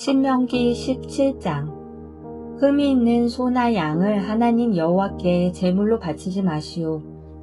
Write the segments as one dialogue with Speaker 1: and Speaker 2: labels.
Speaker 1: 신명기 17장. 흠이 있는 소나 양을 하나님 여호와께 제물로 바치지 마시오.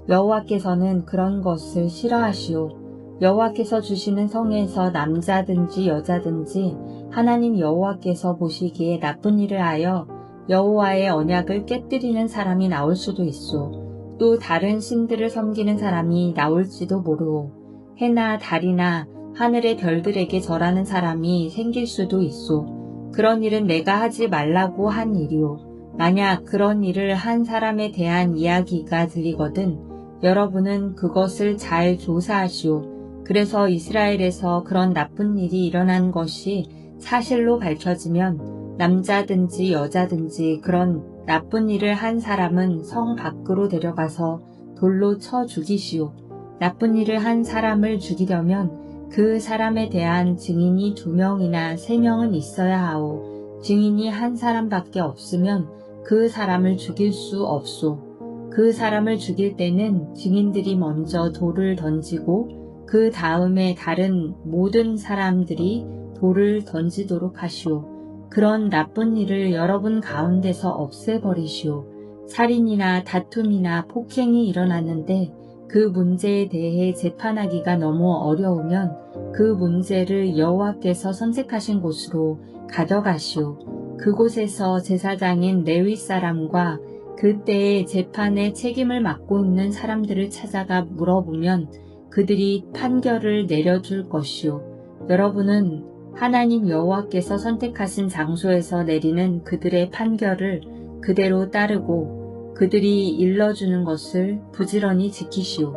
Speaker 1: 여호와께서는 그런 것을 싫어하시오. 여호와께서 주시는 성에서 남자든지 여자든지 하나님 여호와께서 보시기에 나쁜 일을 하여 여호와의 언약을 깨뜨리는 사람이 나올 수도 있소. 또 다른 신들을 섬기는 사람이 나올지도 모르오. 해나 달이나 하늘의 별들에게 절하는 사람이 생길 수도 있소. 그런 일은 내가 하지 말라고 한 일이오. 만약 그런 일을 한 사람에 대한 이야기가 들리거든 여러분은 그것을 잘 조사하시오. 그래서 이스라엘에서 그런 나쁜 일이 일어난 것이 사실로 밝혀지면 남자든지 여자든지 그런 나쁜 일을 한 사람은 성 밖으로 데려가서 돌로 쳐 죽이시오. 나쁜 일을 한 사람을 죽이려면 그 사람에 대한 증인이 2명이나 3명은 있어야 하오. 증인이 한 사람밖에 없으면 그 사람을 죽일 수 없소. 그 사람을 죽일 때는 증인들이 먼저 돌을 던지고 그 다음에 다른 모든 사람들이 돌을 던지도록 하시오. 그런 나쁜 일을 여러분 가운데서 없애버리시오. 살인이나 다툼이나 폭행이 일어났는데 그 문제에 대해 재판하기가 너무 어려우면 그 문제를 여호와께서 선택하신 곳으로 가져가시오. 그곳에서 제사장인 레위 사람과 그때의 재판의 책임을 맡고 있는 사람들을 찾아가 물어보면 그들이 판결을 내려줄 것이오. 여러분은 하나님 여호와께서 선택하신 장소에서 내리는 그들의 판결을 그대로 따르고 그들이 일러주는 것을 부지런히 지키시오.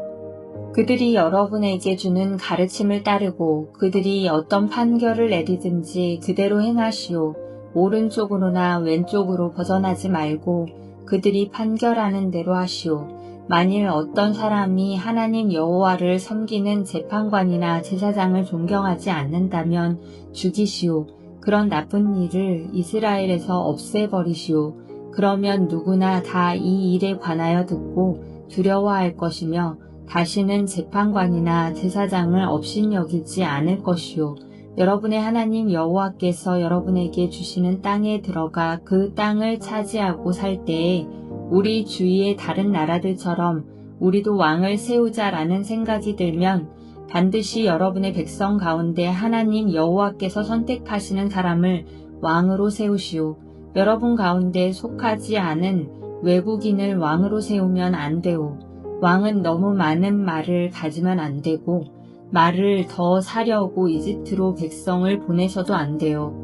Speaker 1: 그들이 여러분에게 주는 가르침을 따르고 그들이 어떤 판결을 내리든지 그대로 행하시오. 오른쪽으로나 왼쪽으로 벗어나지 말고 그들이 판결하는 대로 하시오. 만일 어떤 사람이 하나님 여호와를 섬기는 재판관이나 제사장을 존경하지 않는다면 죽이시오. 그런 나쁜 일을 이스라엘에서 없애버리시오. 그러면 누구나 다 이 일에 관하여 듣고 두려워할 것이며 다시는 재판관이나 제사장을 업신여기지 않을 것이요. 여러분의 하나님 여호와께서 여러분에게 주시는 땅에 들어가 그 땅을 차지하고 살 때에 우리 주위의 다른 나라들처럼 우리도 왕을 세우자라는 생각이 들면 반드시 여러분의 백성 가운데 하나님 여호와께서 선택하시는 사람을 왕으로 세우시오. 여러분 가운데 속하지 않은 외국인을 왕으로 세우면 안 되오. 왕은 너무 많은 말을 가지면 안 되고 말을 더 사려고 이집트로 백성을 보내셔도 안 돼요.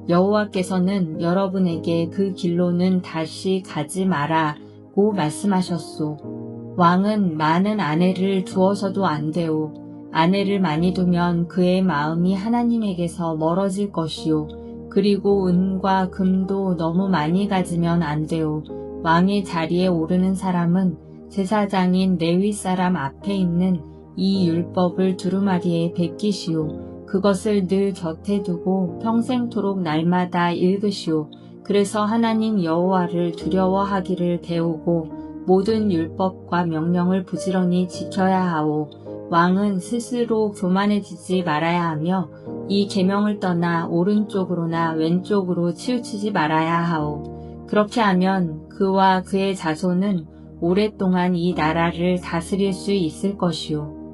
Speaker 1: 여호와께서는 여러분에게 그 길로는 다시 가지 마라고 말씀하셨소. 왕은 많은 아내를 두어서도 안 돼요. 아내를 많이 두면 그의 마음이 하나님에게서 멀어질 것이요. 그리고 은과 금도 너무 많이 가지면 안 돼요. 왕의 자리에 오르는 사람은 제사장인 레위 사람 앞에 있는 이 율법을 두루마리에 베끼시오. 그것을 늘 곁에 두고 평생토록 날마다 읽으시오. 그래서 하나님 여호와를 두려워하기를 배우고 모든 율법과 명령을 부지런히 지켜야 하오. 왕은 스스로 교만해지지 말아야 하며 이 계명을 떠나 오른쪽으로나 왼쪽으로 치우치지 말아야 하오. 그렇게 하면 그와 그의 자손은 오랫동안 이 나라를 다스릴 수 있을 것이오.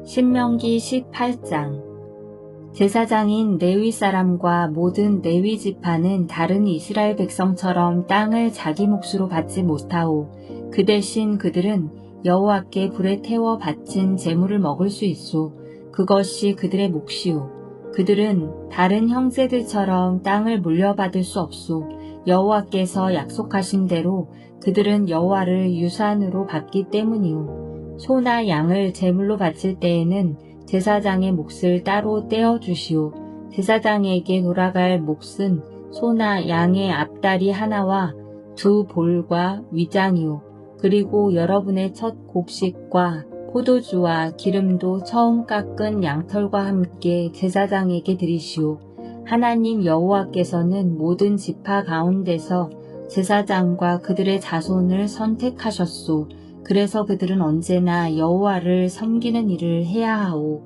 Speaker 1: 신명기 18장. 제사장인 레위 사람과 모든 레위 지파는 다른 이스라엘 백성처럼 땅을 자기 몫으로 받지 못하오. 그 대신 그들은 여호와께 불에 태워 바친 제물을 먹을 수 있소. 그것이 그들의 몫이오. 그들은 다른 형제들처럼 땅을 물려받을 수 없소. 여호와께서 약속하신 대로 그들은 여호와를 유산으로 받기 때문이오. 소나 양을 제물로 바칠 때에는 제사장의 몫을 따로 떼어주시오. 제사장에게 돌아갈 몫은 소나 양의 앞다리 하나와 2 볼과 위장이오. 그리고 여러분의 첫 곡식과 포도주와 기름도 처음 깎은 양털과 함께 제사장에게 드리시오. 하나님 여호와께서는 모든 지파 가운데서 제사장과 그들의 자손을 선택하셨소. 그래서 그들은 언제나 여호와를 섬기는 일을 해야 하오.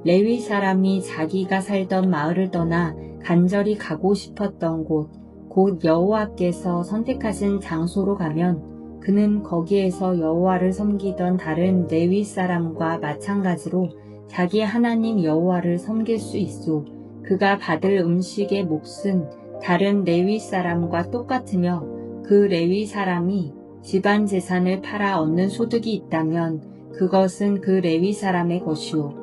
Speaker 1: 레위 사람이 자기가 살던 마을을 떠나 간절히 가고 싶었던 곳, 곧 여호와께서 선택하신 장소로 가면 그는 거기에서 여호와를 섬기던 다른 레위 사람과 마찬가지로 자기 하나님 여호와를 섬길 수 있소. 그가 받을 음식의 몫은 다른 레위 사람과 똑같으며 그 레위 사람이 집안 재산을 팔아 얻는 소득이 있다면 그것은 그 레위 사람의 것이요.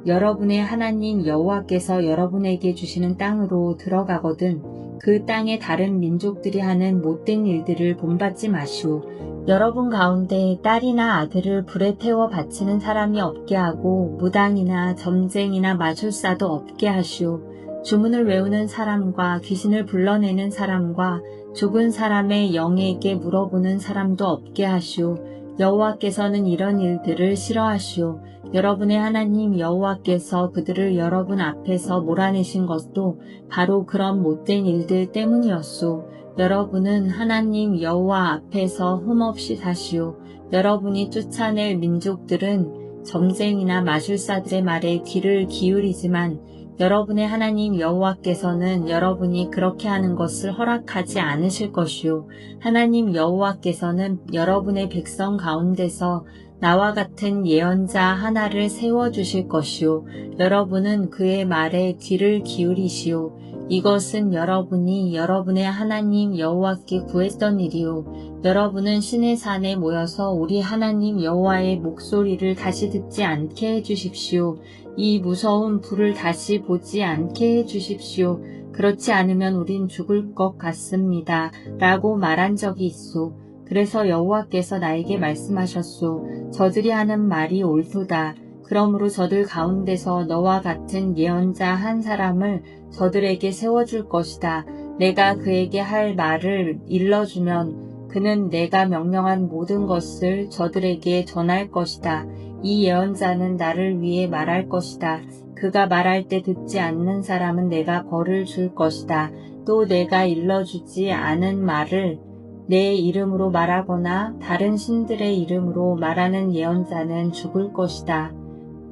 Speaker 1: 여러분의 하나님 여호와께서 여러분에게 주시는 땅으로 들어가거든 그 땅의 다른 민족들이 하는 못된 일들을 본받지 마시오. 여러분 가운데 딸이나 아들을 불에 태워 바치는 사람이 없게 하고 무당이나 점쟁이나 마술사도 없게 하시오. 주문을 외우는 사람과 귀신을 불러내는 사람과 죽은 사람의 영에게 물어보는 사람도 없게 하시오. 여호와께서는 이런 일들을 싫어하시오. 여러분의 하나님 여호와께서 그들을 여러분 앞에서 몰아내신 것도 바로 그런 못된 일들 때문이었소. 여러분은 하나님 여호와 앞에서 흠없이 사시오. 여러분이 쫓아낼 민족들은 점쟁이나 마술사들의 말에 귀를 기울이지만 여러분의 하나님 여호와께서는 여러분이 그렇게 하는 것을 허락하지 않으실 것이요. 하나님 여호와께서는 여러분의 백성 가운데서 나와 같은 예언자 하나를 세워주실 것이요. 여러분은 그의 말에 귀를 기울이시오. 이것은 여러분이 여러분의 하나님 여호와께 구했던 일이요. 여러분은 신의 산에 모여서 우리 하나님 여호와의 목소리를 다시 듣지 않게 해주십시오. 이 무서운 불을 다시 보지 않게 해주십시오. 그렇지 않으면 우린 죽을 것 같습니다. 라고 말한 적이 있소. 그래서 여호와께서 나에게 말씀하셨소. 저들이 하는 말이 옳도다. 그러므로 저들 가운데서 너와 같은 예언자 한 사람을 저들에게 세워줄 것이다. 내가 그에게 할 말을 일러주면 그는 내가 명령한 모든 것을 저들에게 전할 것이다. 이 예언자는 나를 위해 말할 것이다. 그가 말할 때 듣지 않는 사람은 내가 벌을 줄 것이다. 또 내가 일러주지 않은 말을 내 이름으로 말하거나 다른 신들의 이름으로 말하는 예언자는 죽을 것이다.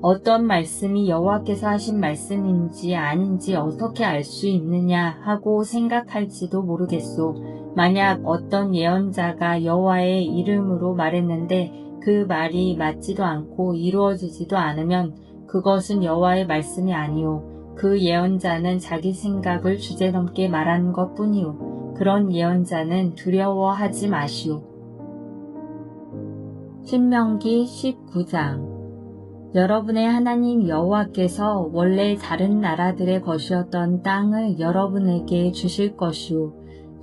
Speaker 1: 어떤 말씀이 여호와께서 하신 말씀인지 아닌지 어떻게 알 수 있느냐 하고 생각할지도 모르겠소. 만약 어떤 예언자가 여호와의 이름으로 말했는데 그 말이 맞지도 않고 이루어지지도 않으면 그것은 여호와의 말씀이 아니오. 그 예언자는 자기 생각을 주제넘게 말한 것뿐이오. 그런 예언자는 두려워하지 마시오. 신명기 19장. 여러분의 하나님 여호와께서 원래 다른 나라들의 것이었던 땅을 여러분에게 주실 것이오.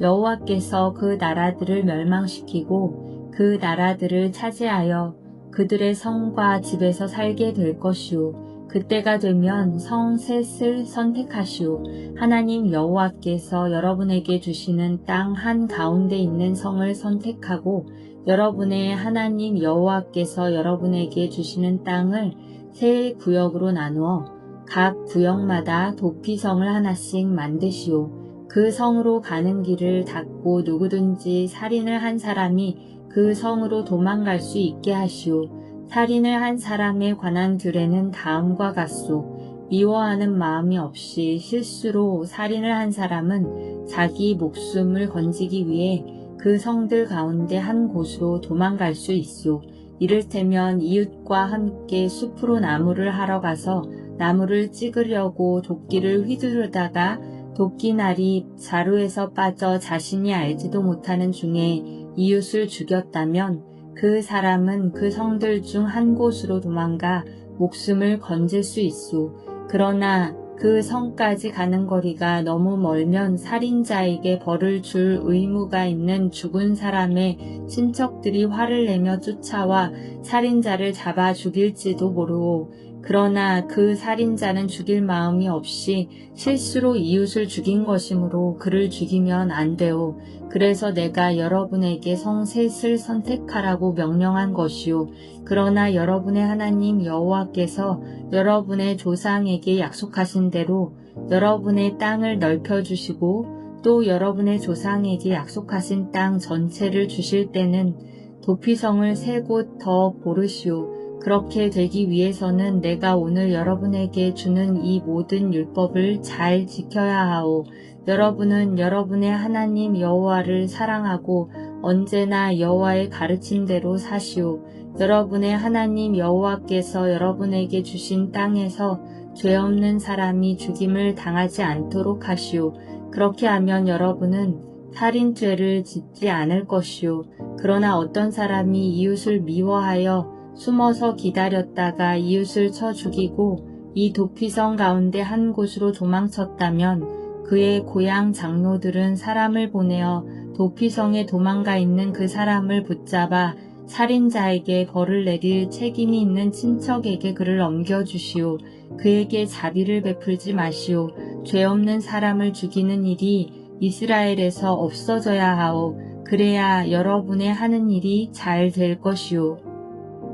Speaker 1: 여호와께서 그 나라들을 멸망시키고 그 나라들을 차지하여 그들의 성과 집에서 살게 될 것이오. 그때가 되면 성 셋을 선택하시오. 하나님 여호와께서 여러분에게 주시는 땅 한가운데 있는 성을 선택하고 여러분의 하나님 여호와께서 여러분에게 주시는 땅을 세 구역으로 나누어 각 구역마다 도피성을 하나씩 만드시오. 그 성으로 가는 길을 닫고 누구든지 살인을 한 사람이 그 성으로 도망갈 수 있게 하시오. 살인을 한 사람에 관한 규례는 다음과 같소. 미워하는 마음이 없이 실수로 살인을 한 사람은 자기 목숨을 건지기 위해 그 성들 가운데 한 곳으로 도망갈 수 있소. 이를테면 이웃과 함께 숲으로 나무를 하러 가서 나무를 찍으려고 도끼를 휘두르다가 도끼날이 자루에서 빠져 자신이 알지도 못하는 중에 이웃을 죽였다면 그 사람은 그 성들 중 한 곳으로 도망가 목숨을 건질 수 있소. 그러나 그 성까지 가는 거리가 너무 멀면 살인자에게 벌을 줄 의무가 있는 죽은 사람의 친척들이 화를 내며 쫓아와 살인자를 잡아 죽일지도 모르오. 그러나 그 살인자는 죽일 마음이 없이 실수로 이웃을 죽인 것이므로 그를 죽이면 안 되오. 그래서 내가 여러분에게 성 셋을 선택하라고 명령한 것이오. 그러나 여러분의 하나님 여호와께서 여러분의 조상에게 약속하신 대로 여러분의 땅을 넓혀주시고 또 여러분의 조상에게 약속하신 땅 전체를 주실 때는 도피성을 세 곳 더 고르시오. 그렇게 되기 위해서는 내가 오늘 여러분에게 주는 이 모든 율법을 잘 지켜야 하오. 여러분은 여러분의 하나님 여호와를 사랑하고 언제나 여호와의 가르침대로 사시오. 여러분의 하나님 여호와께서 여러분에게 주신 땅에서 죄 없는 사람이 죽임을 당하지 않도록 하시오. 그렇게 하면 여러분은 살인죄를 짓지 않을 것이오. 그러나 어떤 사람이 이웃을 미워하여 숨어서 기다렸다가 이웃을 쳐 죽이고 이 도피성 가운데 한 곳으로 도망쳤다면 그의 고향 장로들은 사람을 보내어 도피성에 도망가 있는 그 사람을 붙잡아 살인자에게 벌을 내릴 책임이 있는 친척에게 그를 넘겨주시오. 그에게 자비를 베풀지 마시오. 죄 없는 사람을 죽이는 일이 이스라엘에서 없어져야 하오. 그래야 여러분의 하는 일이 잘 될 것이오.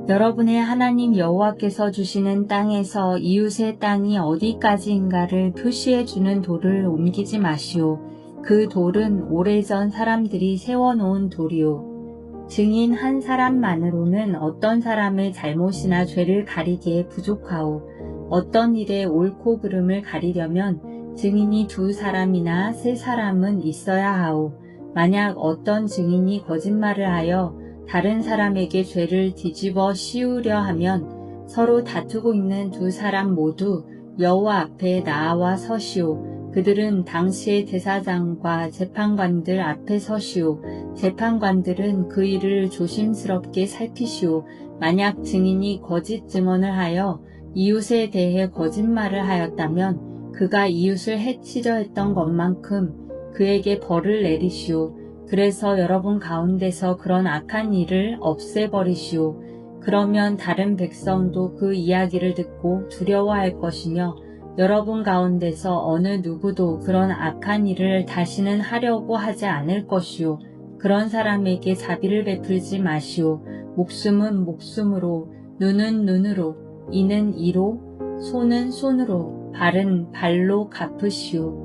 Speaker 1: 여러분의 하나님 여호와께서 주시는 땅에서 이웃의 땅이 어디까지인가를 표시해 주는 돌을 옮기지 마시오. 그 돌은 오래전 사람들이 세워놓은 돌이오. 증인 한 사람만으로는 어떤 사람의 잘못이나 죄를 가리기에 부족하오. 어떤 일의 옳고 그름을 가리려면 증인이 2사람이나 3사람은 있어야 하오. 만약 어떤 증인이 거짓말을 하여 다른 사람에게 죄를 뒤집어 씌우려 하면 서로 다투고 있는 2사람 모두 여호와 앞에 나와 서시오. 그들은 당시의 대사장과 재판관들 앞에 서시오. 재판관들은 그 일을 조심스럽게 살피시오. 만약 증인이 거짓 증언을 하여 이웃에 대해 거짓말을 하였다면 그가 이웃을 해치려 했던 것만큼 그에게 벌을 내리시오. 그래서 여러분 가운데서 그런 악한 일을 없애버리시오. 그러면 다른 백성도 그 이야기를 듣고 두려워할 것이며 여러분 가운데서 어느 누구도 그런 악한 일을 다시는 하려고 하지 않을 것이오. 그런 사람에게 자비를 베풀지 마시오. 목숨은 목숨으로, 눈은 눈으로, 이는 이로, 손은 손으로, 발은 발로 갚으시오.